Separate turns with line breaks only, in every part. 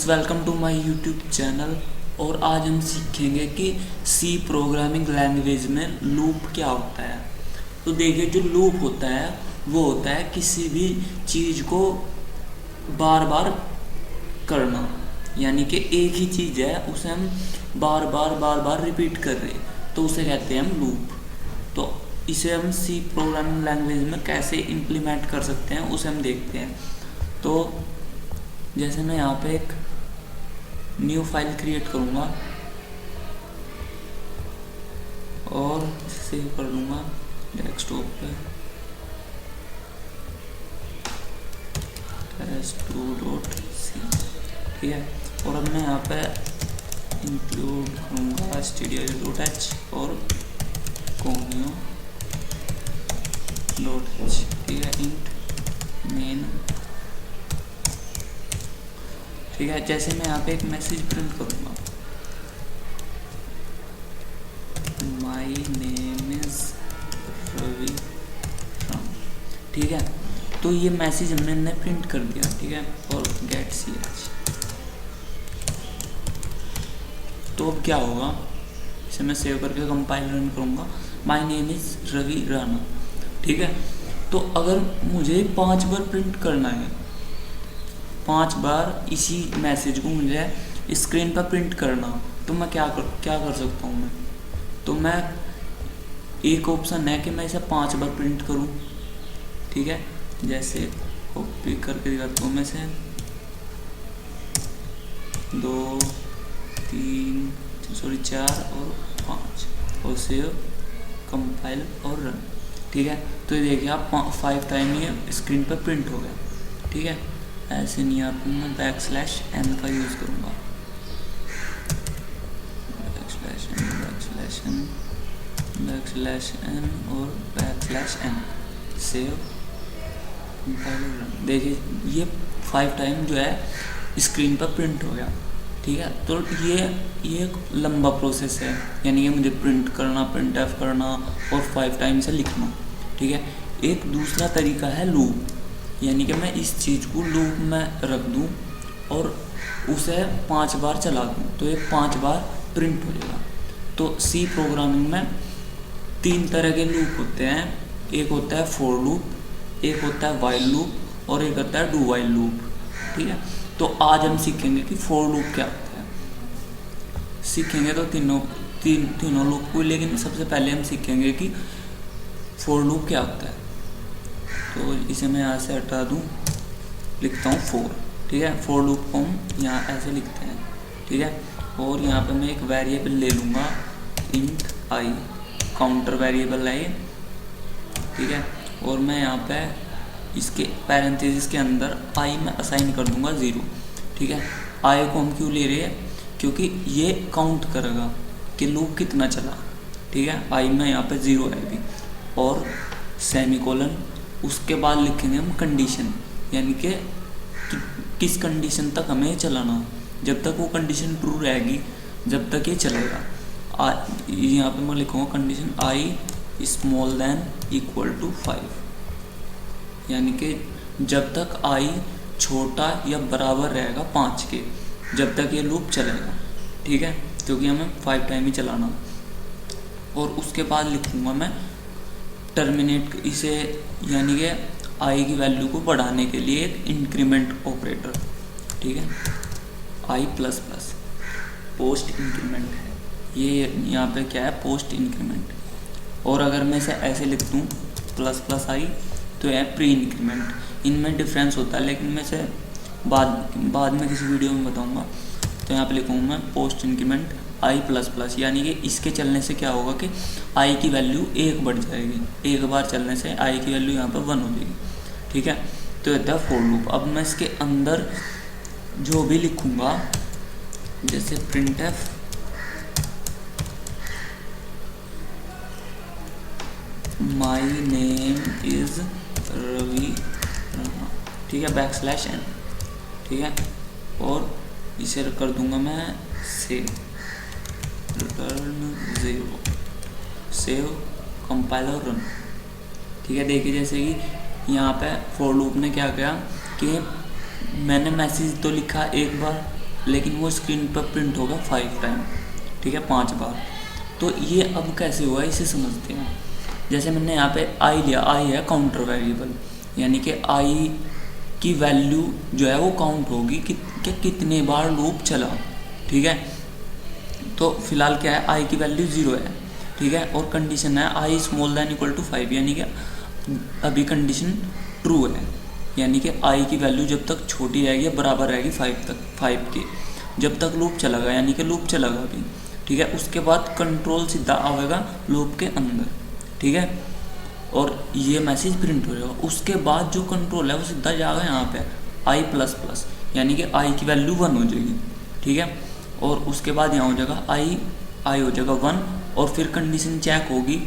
Welcome to my YouTube channel. और आज हम सीखेंगे कि सी प्रोग्रामिंग लैंग्वेज में लूप क्या होता है। तो देखिए, जो लूप होता है वो होता है किसी भी चीज़ को बार बार करना, यानी कि एक ही चीज़ है उसे हम बार बार रिपीट कर रहे, तो उसे कहते हैं हम लूप। तो इसे हम सी प्रोग्रामिंग लैंग्वेज में कैसे इम्प्लीमेंट कर सकते हैं उसे हम देखते हैं। तो जैसे मैं यहाँ पे एक न्यू फाइल क्रिएट करूँगा और सेव कर लूँगा डेस्कटॉप पे test2.c, ठीक है। और अब मैं यहाँ पे इंक्लूड करूँगा stdio.h और conio.h, ठीक है, इंट मेन, ठीक है। जैसे मैं यहाँ पे एक मैसेज प्रिंट करूँगा, माई नेम इज रवि, ठीक है। तो ये मैसेज हमने प्रिंट कर दिया, ठीक है। और गेट ch, तो अब क्या होगा, इसे मैं सेव करके कंपाइल रन करूँगा। My name is Ravi Rana, ठीक है। तो अगर मुझे 5 बार प्रिंट करना है, 5 बार इसी मैसेज को मुझे स्क्रीन पर प्रिंट करना, तो मैं क्या कर सकता हूँ। तो मैं एक ऑप्शन है कि मैं इसे 5 बार प्रिंट करूँ, ठीक है। जैसे कॉपी करके दिखाता हूँ, मैं से 2 3 4 और 5 और सेव कंपाइल और रन, ठीक है। तो ये देखिए आप 5 टाइम ये स्क्रीन पर प्रिंट हो गया, ठीक है। ऐसे नहीं, आप मैं \n का यूज़ करूँगा, \n और \n, सेव कंपाइल। देखिए ये 5 टाइम जो है स्क्रीन पर प्रिंट हो गया, ठीक है। तो ये एक लंबा प्रोसेस है, यानी कि मुझे प्रिंट करना, प्रिंट एफ करना और 5 टाइम से लिखना, ठीक है। एक दूसरा तरीका है लूप, यानी कि मैं इस चीज़ को लूप में रख दूं और उसे 5 बार चला दूं, तो ये 5 बार प्रिंट हो जाएगा। तो सी प्रोग्रामिंग में 3 तरह के लूप होते हैं, एक होता है फॉर लूप, एक होता है वाइल लूप और एक होता है डू वाइल लूप, ठीक है। तो आज हम सीखेंगे कि फॉर लूप क्या होता है। सीखेंगे तो तीनों लूप को, लेकिन सबसे पहले हम सीखेंगे कि फॉर लूप क्या होता है। तो इसे मैं यहाँ से हटा दूँ, लिखता हूँ फॉर, ठीक है। फॉर लूप को हम यहाँ ऐसे लिखते हैं, ठीक है। और यहाँ पे मैं एक वेरिएबल ले लूँगा इंट आई, काउंटर वेरिएबल है, ठीक है। और मैं यहाँ पे इसके पैरेंथेसिस के अंदर आई में असाइन कर दूंगा 0, ठीक है। आई को हम क्यों ले रहे हैं, क्योंकि ये काउंट करेगा कि लूप कितना चला, ठीक है। आई में यहाँ पे 0 है अभी, और सेमीकोलन, उसके बाद लिखेंगे हम कंडीशन, यानी कि किस कंडीशन तक हमें चलाना। जब तक वो कंडीशन ट्रू रहेगी जब तक ये चलेगा। यहाँ पे मैं लिखूँगा condition I small then equal to 5, यानी कि जब तक आई छोटा या बराबर रहेगा 5 के, जब तक ये लूप चलेगा, ठीक है। क्योंकि हमें 5 टाइम ही चलाना। और उसके बाद लिखूँगा मैं टर्मिनेट इसे, यानी कि आई की वैल्यू को बढ़ाने के लिए एक इंक्रीमेंट ऑपरेटर, ठीक है। आई प्लस प्लस पोस्ट इंक्रीमेंट है, ये यहाँ पे क्या है, पोस्ट इंक्रीमेंट। और अगर मैं इसे ऐसे लिख दूँ प्लस प्लस आई, तो है प्री इंक्रीमेंट। इनमें डिफरेंस होता है, लेकिन मैं इसे बाद में किसी वीडियो में बताऊंगा। तो यहाँ पे लिखूँगा मैं पोस्ट इंक्रीमेंट आई प्लस प्लस, यानी कि इसके चलने से क्या होगा कि आई की वैल्यू 1 बढ़ जाएगी, एक बार चलने से आई की वैल्यू यहाँ पर 1 हो जाएगी, ठीक है। तो ये था फॉर लूप। अब मैं इसके अंदर जो भी लिखूँगा, जैसे printf my name is Ravi, ठीक है, \n, ठीक है। और इसे कर दूंगा मैं सेव, रिटर्न 0, सेव कंपाइल और रन, ठीक है। देखिए जैसे कि यहाँ पे फॉर लूप ने क्या किया कि मैंने मैसेज तो लिखा एक बार, लेकिन वो स्क्रीन पर प्रिंट होगा 5 टाइम, ठीक है, 5 बार। तो ये अब कैसे हुआ इसे समझते हैं। जैसे मैंने यहाँ पे आई लिया, आई है काउंटर वेरिएबल, यानी कि आई की वैल्यू जो है वो काउंट होगी कि कितने बार लूप चला, ठीक है। तो फिलहाल क्या है, आई की वैल्यू 0 है, ठीक है, और कंडीशन है I small than equal to 5, यानी कि अभी कंडीशन ट्रू है, यानी कि आई की वैल्यू जब तक छोटी रहेगी बराबर रहेगी 5 के, जब तक लूप चलेगा, यानी कि लूप चलेगा अभी, ठीक है। उसके बाद कंट्रोल सीधा आएगा लूप के अंदर, ठीक है, और ये मैसेज प्रिंट हो जाएगा। उसके बाद जो कंट्रोल है वो सीधा जाएगा यहाँ पे आई प्लस प्लस, यानी कि आई की वैल्यू 1 हो जाएगी, ठीक है, और उसके बाद यहाँ हो जाएगा आई हो जाएगा 1, और फिर कंडीशन चेक होगी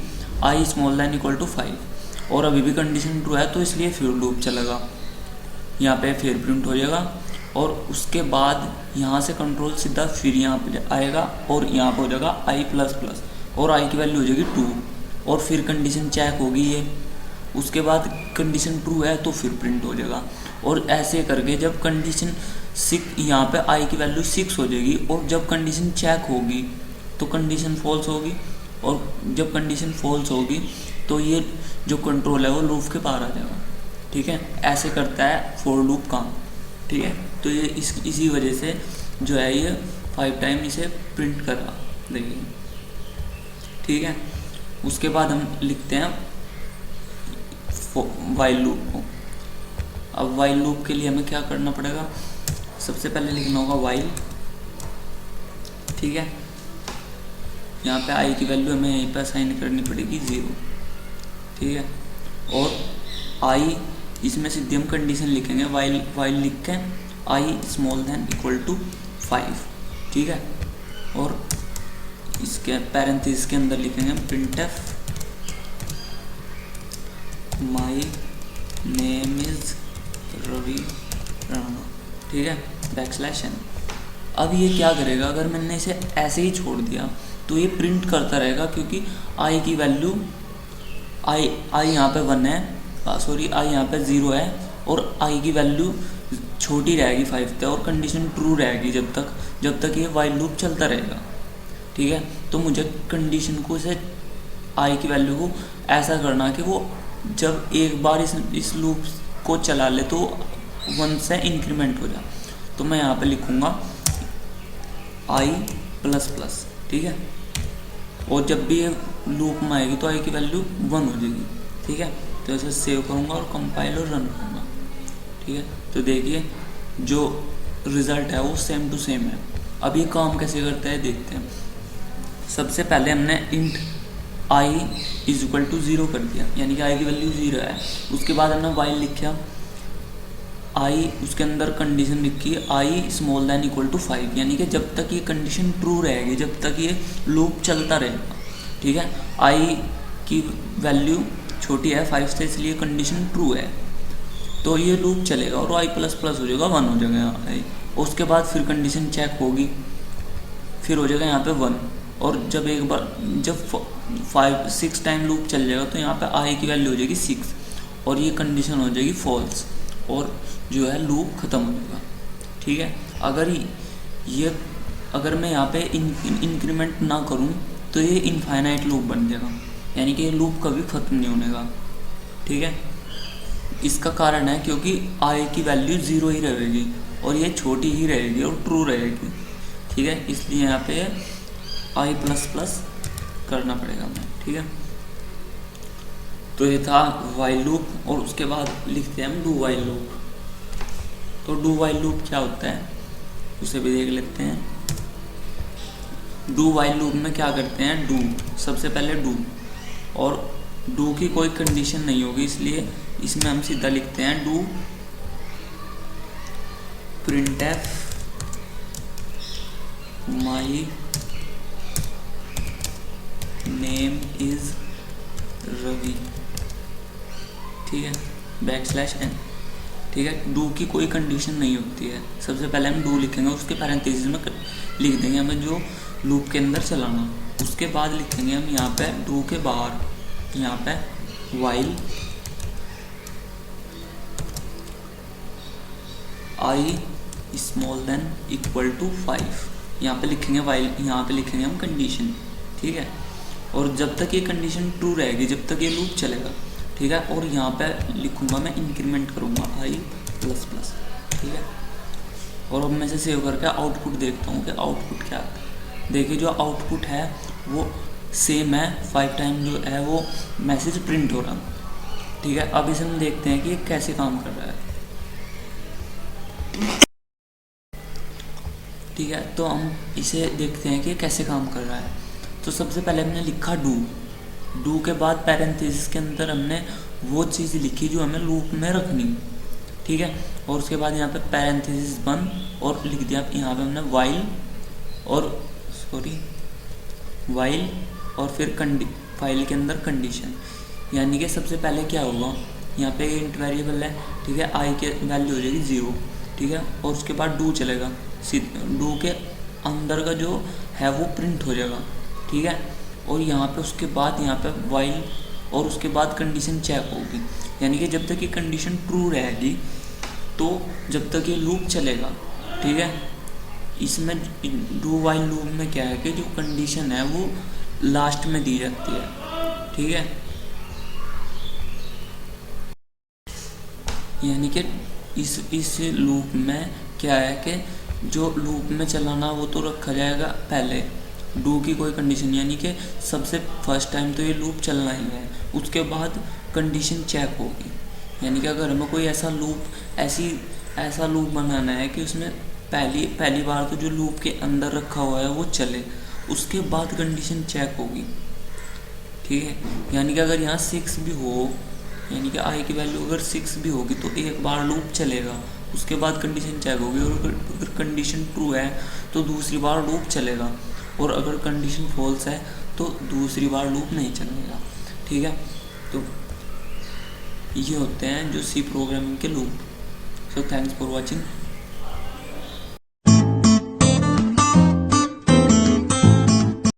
I small than equal to 5, और अभी भी कंडीशन ट्रू है तो इसलिए फिर लूप चलेगा, यहाँ पे फिर प्रिंट हो जाएगा। और उसके बाद यहाँ से कंट्रोल सीधा फिर यहाँ पे आएगा और यहाँ पे हो जाएगा आई प्लस प्लस, और आई की वैल्यू हो जाएगी 2, और फिर कंडीशन चेक होगी ये, उसके बाद कंडीशन ट्रू है तो फिर प्रिंट हो जाएगा। और ऐसे करके जब कंडीशन 6, यहाँ पे आई की वैल्यू 6 हो जाएगी, और जब कंडीशन चेक होगी तो कंडीशन फॉल्स होगी, और जब कंडीशन फॉल्स होगी तो ये जो कंट्रोल है वो लूप के बाहर आ जाएगा, ठीक है। ऐसे करता है फॉर लूप काम, ठीक है। तो ये इसी वजह से जो है ये 5 टाइम इसे प्रिंट करा देखिए, ठीक है। उसके बाद हम लिखते हैं वाइल लूप को। अब वाइल लूप के लिए हमें क्या करना पड़ेगा, सबसे पहले लिखना होगा वाइल, ठीक है। यहाँ पे आई की वैल्यू हमें यहीं पर असाइन करनी पड़ेगी 0, ठीक है, और आई इसमें सीधे हम कंडीशन लिखेंगे वाइल लिख के I small than equal to 5, ठीक है, और इसके पैरेंथेसिस के अंदर लिखेंगे printf my name is Ravi Rana, ठीक है, \n। अब ये क्या करेगा, अगर मैंने इसे ऐसे ही छोड़ दिया तो ये प्रिंट करता रहेगा, क्योंकि आई की वैल्यू आई यहाँ पे 1 है, सॉरी आई यहाँ पे 0 है, और आई की वैल्यू छोटी रहेगी 5 पे, और कंडीशन ट्रू रहेगी जब तक ये वाइल लूप चलता रहेगा, ठीक है। तो मुझे कंडीशन को इसे आई की वैल्यू को ऐसा करना कि वो जब एक बार इस लूप को चला ले तो 1 से इंक्रीमेंट हो जाए। तो मैं यहाँ पे लिखूँगा आई प्लस प्लस, ठीक है, और जब भी ये लूप में आएगी तो आई की वैल्यू 1 हो जाएगी, ठीक है। तो इसे सेव करूँगा और कंपाइल और रन करूँगा, ठीक है। तो देखिए जो रिज़ल्ट है वो सेम टू सेम है। अब ये काम कैसे करता है देखते हैं। सबसे पहले हमने int I is equal to 0 कर दिया, यानी कि आई की वैल्यू 0 है। उसके बाद हमने वाइल लिखा आई, उसके अंदर कंडीशन लिखी I small than equal to 5, यानी कि जब तक ये कंडीशन ट्रू रहेगी, जब तक ये लूप चलता रहेगा, ठीक है। आई की वैल्यू छोटी है 5 से, इसलिए कंडीशन ट्रू है, तो ये लूप चलेगा और आई प्लस प्लस हो जाएगा 1 हो जाएगा। उसके बाद फिर कंडीशन चेक होगी, फिर हो जाएगा यहाँ पे 1, और जब एक बार जब 6 टाइम लूप चल जाएगा तो यहाँ पे आई की वैल्यू हो जाएगी 6, और ये कंडीशन हो जाएगी फॉल्स, और जो है लूप ख़त्म हो जाएगा, ठीक है। अगर मैं यहाँ पे इंक्रीमेंट ना करूँ तो ये इनफाइनाइट लूप बन जाएगा, यानी कि ये लूप कभी ख़त्म नहीं होने का, ठीक है। इसका कारण है क्योंकि आई की वैल्यू 0 ही रहेगी और ये छोटी ही रहेगी और ट्रू रहेगी, ठीक है। इसलिए यहाँ पे आई प्लस प्लस करना पड़ेगा हमें, ठीक है। तो ये था वाइल लूप, और उसके बाद लिखते हैं हम डू वाइल लूप। तो डू वाइल लूप क्या होता है उसे भी देख लेते हैं। डू वाइल लूप में क्या करते हैं, डू सबसे पहले डू, और डू की कोई कंडीशन नहीं होगी, इसलिए इसमें हम सीधा लिखते हैं do printf my name is Ravi, ठीक है, \n, ठीक है। डू की कोई कंडीशन नहीं होती है। सबसे पहले हम डू लिखेंगे, उसके पैरेंथेसिस में लिख देंगे हमें जो लूप के अंदर चलाना। उसके बाद लिखेंगे हम यहाँ पे डू के बाहर यहाँ पे while I small then equal to 5, यहाँ पे लिखेंगे वाइल, यहाँ पे लिखेंगे हम कंडीशन, ठीक है। और जब तक ये कंडीशन ट्रू रहेगी, जब तक ये लूप चलेगा, ठीक है। और यहाँ पे लिखूँगा मैं, इंक्रीमेंट करूँगा i प्लस प्लस, ठीक है। और अब मैं इसे सेव करके आउटपुट देखता हूँ कि आउटपुट क्या आता है। देखिए जो आउटपुट है वो सेम है, 5 टाइम जो है वो मैसेज प्रिंट हो रहा, ठीक है। अब इसे हम देखते हैं कि ये कैसे काम कर रहा है, ठीक है। तो हम इसे देखते हैं कि कैसे काम कर रहा है। तो सबसे पहले हमने लिखा डू के बाद पैरेंथेसिस के अंदर हमने वो चीज़ लिखी जो हमें लूप में रखनी, ठीक है। और उसके बाद यहाँ पे पैरेंथेसिस बंद और लिख दिया यहाँ पे हमने वाइल और फिर फाइल के अंदर कंडीशन। यानी कि सबसे पहले क्या होगा, यहाँ पे इंट वेरिएबल है, ठीक है, आई के वैल्यू हो जाएगी 0, ठीक है। और उसके बाद डू चलेगा, डू के अंदर का जो है वो प्रिंट हो जाएगा, ठीक है। और यहाँ पे उसके बाद यहाँ पे वाइल और उसके बाद कंडीशन चेक होगी। यानी कि जब तक ये कंडीशन ट्रू रहेगी तो जब तक ये लूप चलेगा, ठीक है। इसमें डू वाइल लूप में क्या है कि जो कंडीशन है वो लास्ट में दी जाती है, ठीक है। यानी कि इस लूप में क्या है कि जो लूप में चलाना वो तो रखा जाएगा पहले, डू की कोई कंडीशन, यानी कि सबसे फर्स्ट टाइम तो ये लूप चलना ही है, उसके बाद कंडीशन चेक होगी। यानी कि अगर हमें कोई ऐसा लूप बनाना है कि उसमें पहली बार तो जो लूप के अंदर रखा हुआ है वो चले, उसके बाद कंडीशन चेक होगी, ठीक है। यानी कि अगर यहाँ 6 भी हो, यानी कि आई की वैल्यू अगर 6 भी होगी तो एक बार लूप चलेगा, उसके बाद कंडीशन चेक होगी। और अगर कंडीशन ट्रू है तो दूसरी बार लूप चलेगा, और अगर कंडीशन फॉल्स है तो दूसरी बार लूप नहीं चलेगा, ठीक है। तो ये होते हैं जो सी प्रोग्रामिंग के loop. So thanks for watching.